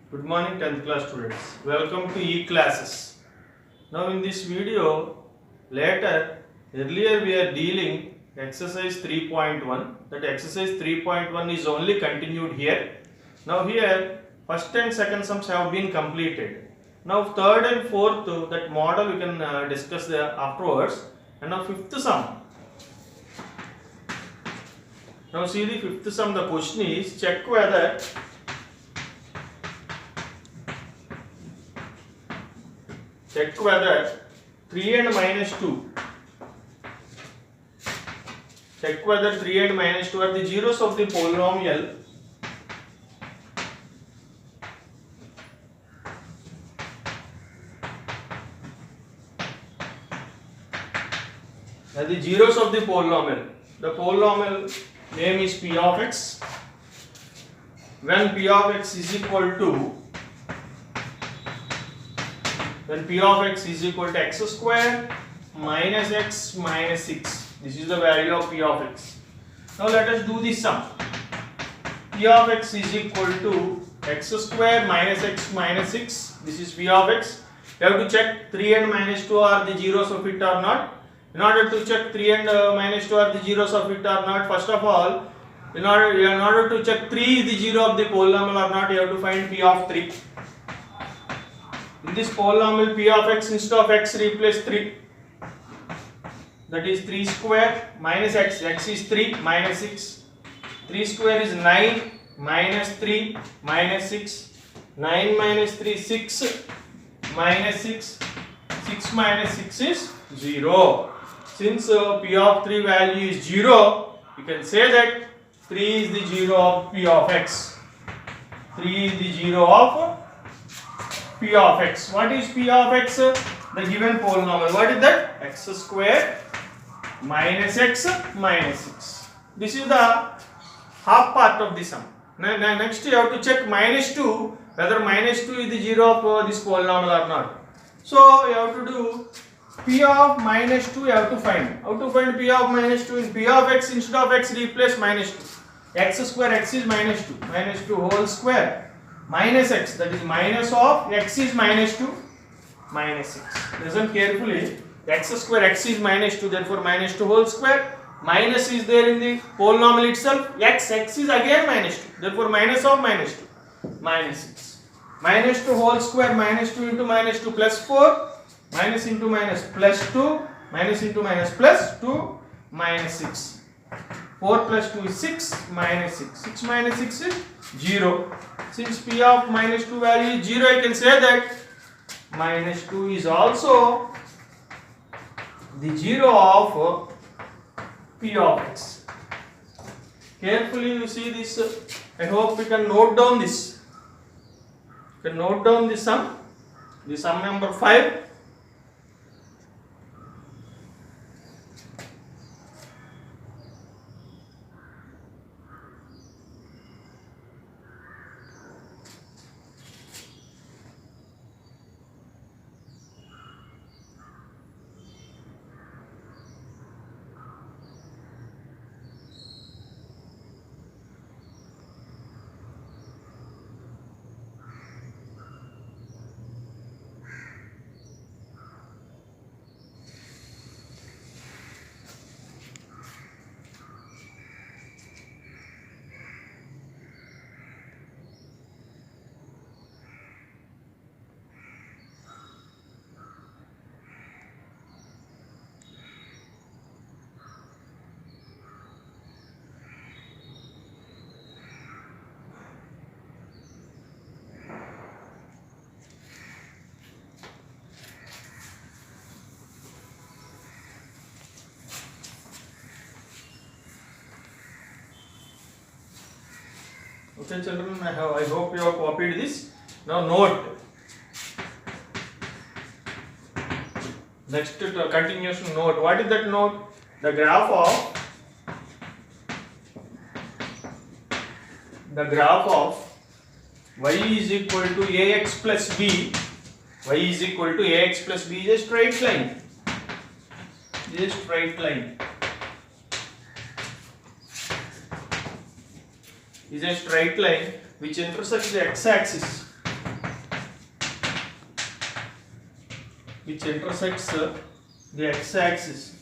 Good morning 10th class students. Welcome to E-classes. Now in this video, earlier we are dealing exercise 3.1. That exercise 3.1 is only continued here. Now here, first and second sums have been completed. Now third and fourth, that model we can discuss afterwards. And now fifth sum. Now see the fifth sum, the question is check whether check whether 3 and minus 2 check whether 3 and minus 2 are the zeros of the polynomial The polynomial name is p of x. When p of x is equal to x square minus x minus 6. This is the value of p of x. Now let us do the sum. P of x is equal to x square minus x minus 6. This is p of x. You have to check 3 and minus 2 are the zeros of it or not. In order to check 3 and minus 2 are the zeros of it or not, first of all, in order to check 3 is the zero of the polynomial or not, you have to find p of 3. In this polynomial p of x, instead of x replace 3. That is 3 square minus x. X is 3 minus 6. 3 square is 9 minus 3 minus 6. 9 minus 3 6 minus 6. 6 minus 6 is 0. Since p of 3 value is 0, you can say that 3 is the zero of p of x. 3 is the zero of p of x. What is p of x? The given polynomial. What is that? X square minus x minus 6. This is the half part of the sum. Next you have to check minus 2, whether minus 2 is the zero of this polynomial or not. So you have to do p of minus 2, you have to find. How to find p of minus 2? In p of x, instead of x replace minus 2. X square, x is minus 2. Minus 2 whole square. Minus x, that is minus of x is minus 2 minus 6. Listen carefully. X square, x is minus 2, therefore minus 2 whole square. Minus is there in the polynomial itself. X is again minus 2, therefore minus of minus 2 minus 6. Minus 2 whole square, minus 2 into minus 2 plus 4. Minus into minus plus 2. Minus into minus plus 2 minus 6. 4 plus 2 is 6 minus 6. 6 minus 6 is 0. Since p of minus 2 value is 0, I can say that minus 2 is also the zero of p of x. Carefully you see this. I hope you can note down this. You can note down the sum number 5. Okay children, I hope you have copied this. Now note. Next continuation note. What is that note? The graph of y is equal to ax plus b. Y is equal to ax plus b is a straight line. This is a straight line. Is a straight line which intersects the x-axis. which intersects the x-axis,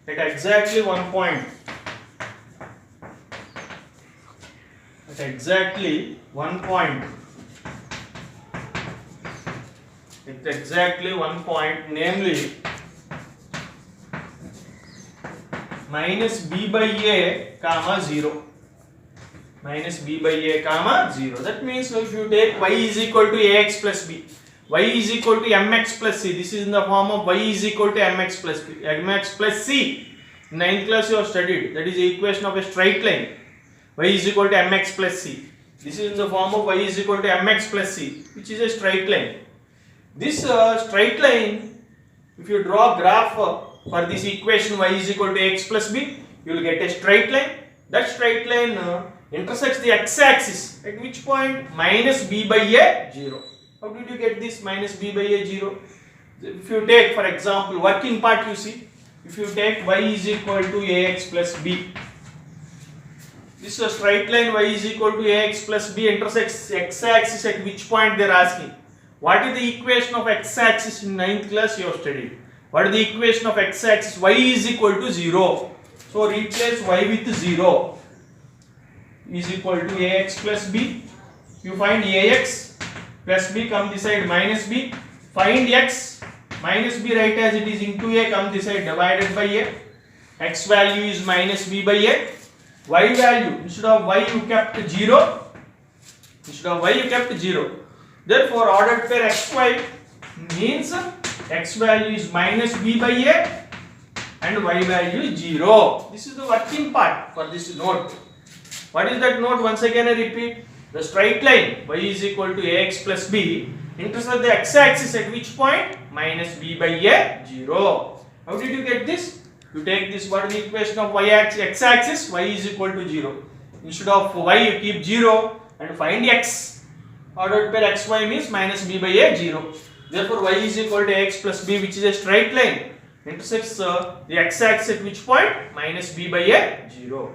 at exactly one point. At exactly one point. At exactly one point, namely minus b by a comma 0. Minus b by a comma 0. That means if you take y is equal to ax plus b, y is equal to mx plus c. This is in the form of y is equal to mx plus b, mx plus c. In 9th class you have studied. That is the equation of a straight line. Y is equal to mx plus c. This is in the form of y is equal to mx plus c, which is a straight line. This straight line, if you draw a graph for this equation y is equal to x plus b, you will get a straight line. That straight line intersects the x-axis at which point minus b by a 0. How did you get this minus b by a 0? If you take, for example, working part, you see, if you take y is equal to ax plus b, this is a straight line y is equal to ax plus b intersects x-axis at which point they are asking. What is the equation of x-axis in 9th class you have studied? What is the equation of x-axis? Y is equal to 0. So replace y with 0 is equal to ax plus b. You find ax plus b, come this side minus b. Find x minus b, write as it is into a, come this side divided by a. X value is minus b by a. Y value, instead of y you kept 0. Therefore ordered pair xy means x value is minus b by a and y value is 0. This is the working part for this note. What is that note? Once again I repeat. The straight line y is equal to ax plus b intersects the x-axis at which point minus b by a 0. How did you get this? You take this, what is the equation of x-axis? Y is equal to 0. Instead of y you keep 0 and find x. Ordered pair xy means minus b by a 0. Therefore y is equal to x plus b, which is a straight line, intersects the x-axis at which point minus b by a 0.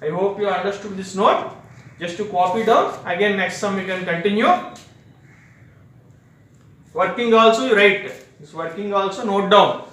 I hope you understood this note. Just to copy down. Again next sum you can continue. Working also you write. This working also note down.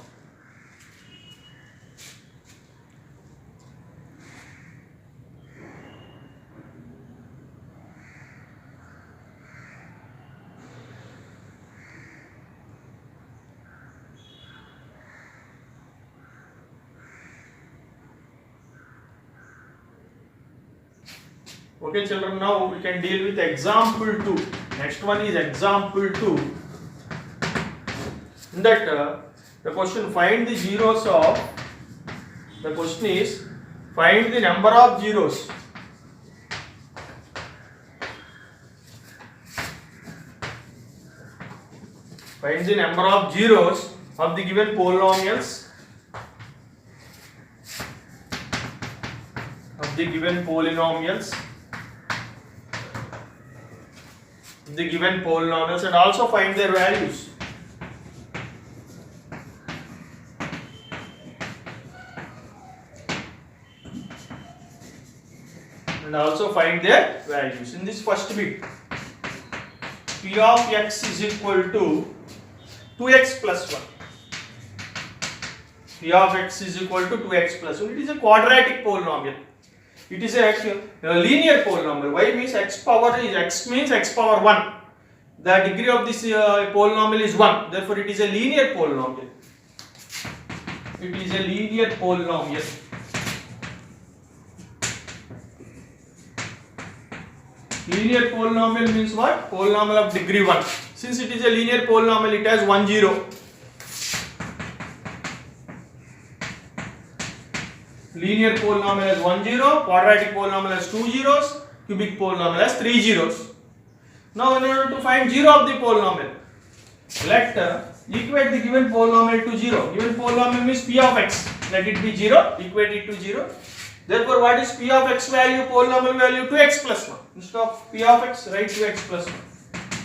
Okay children, now we can deal with example 2. Next one is example 2. In that the question find the zeros of, the question is find the number of zeros of the given polynomials and also find their values. In this first bit, p of x is equal to 2x plus 1. P of x is equal to 2x plus 1. It is a quadratic polynomial. It is a linear polynomial. Y means x means x power 1. The degree of this polynomial is 1. Therefore, it is a linear polynomial. Linear polynomial means what? Polynomial of degree 1. Since it is a linear polynomial, it has 1 0. Linear polynomial has 1 0, quadratic polynomial has 2 zeros, cubic polynomial has 3 zeros. Now in order to find 0 of the polynomial, let equate the given polynomial to 0. Given polynomial means p of x. Let it be 0, equate it to 0. Therefore, what is p of x value? Polynomial value 2x plus 1. Instead of p of x, write 2x plus 1.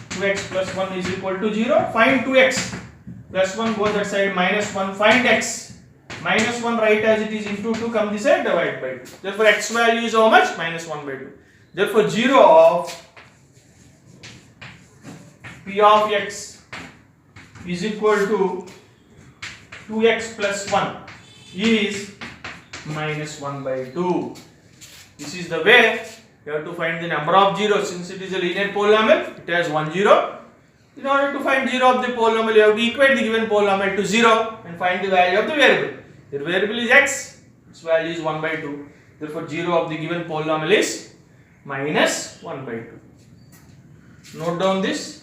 2x plus 1 is equal to 0. Find 2x plus 1, go that side, minus 1. Find x. Minus 1 write as it is into 2, come this side, divide by 2. Therefore, x value is how much? Minus 1 by 2. Therefore, 0 of P of x is equal to 2x plus 1 is minus 1 by 2. This is the way you have to find the number of zeros. Since it is a linear polynomial, it has 1 0. In order to find 0 of the polynomial, you have to equate the given polynomial to 0 and find the value of the variable. The variable is x, its value is 1 by 2. Therefore, 0 of the given polynomial is minus 1 by 2. Note down this.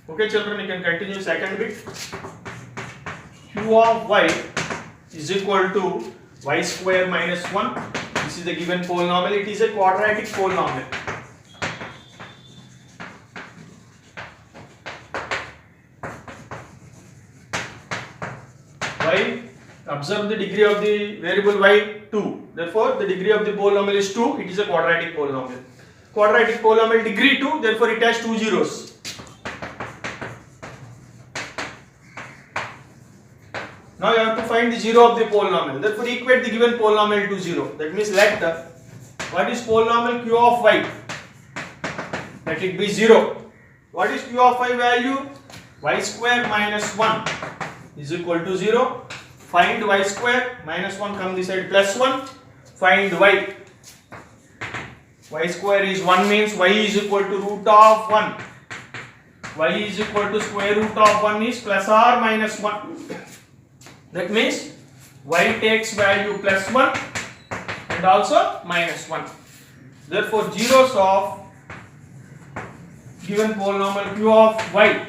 Okay children, you can continue second bit. Q of y is equal to y square minus 1. This is the given polynomial. It is a quadratic polynomial. Y, observe the degree of the variable y 2. Therefore, the degree of the polynomial is 2. It is a quadratic polynomial. Quadratic polynomial degree 2. Therefore, it has 2 zeros. Now you have to find the 0 of the polynomial. Therefore, equate the given polynomial to 0. That means let what is polynomial q of y? Let it be 0. What is q of y value? Y square minus 1 is equal to 0. Find y square minus 1 come this side plus 1. Find y. Y square is 1 means y is equal to root of 1. Y is equal to square root of 1 is plus or minus 1. That means y takes value plus 1 and also minus 1. Therefore, zeros of given polynomial q of y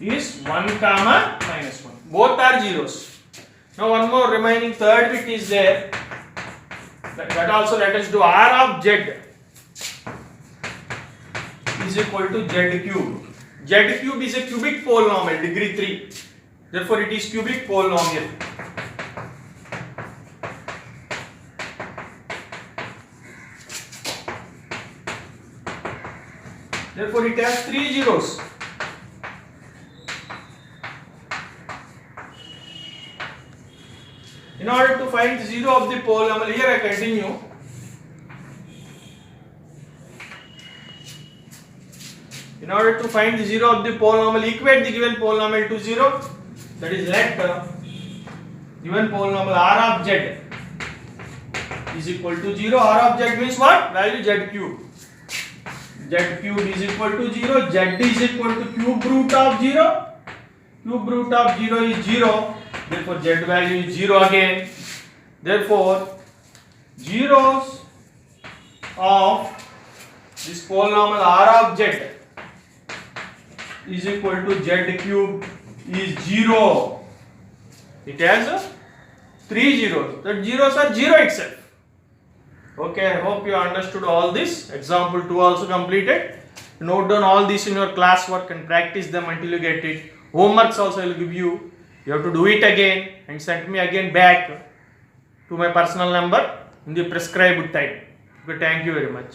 is 1 comma minus 1. Both are zeros. Now one more remaining third bit is there. That also let us do r of z is equal to z cube. Z cube is a cubic polynomial, degree 3. Therefore, it is cubic polynomial. Therefore, it has 3 zeros. In order to find the 0 of the polynomial, here I continue. In order to find the 0 of the polynomial, equate the given polynomial to 0. That is, let given polynomial r of z is equal to 0. R of z means what? Value z cube. Z cube is equal to 0. Z is equal to cube root of 0. Cube root of 0 is 0. Therefore, z value is 0 again. Therefore, zeros of this polynomial r of z is equal to z cube is 0. It has 3 zeros. That zeros are 0 itself. Okay, I hope you understood all this. Example 2 also completed. Note down all this in your classwork and practice them until you get it. Homeworks also I will give you. You have to do it again and send me again back to my personal number in the prescribed time. Okay, thank you very much.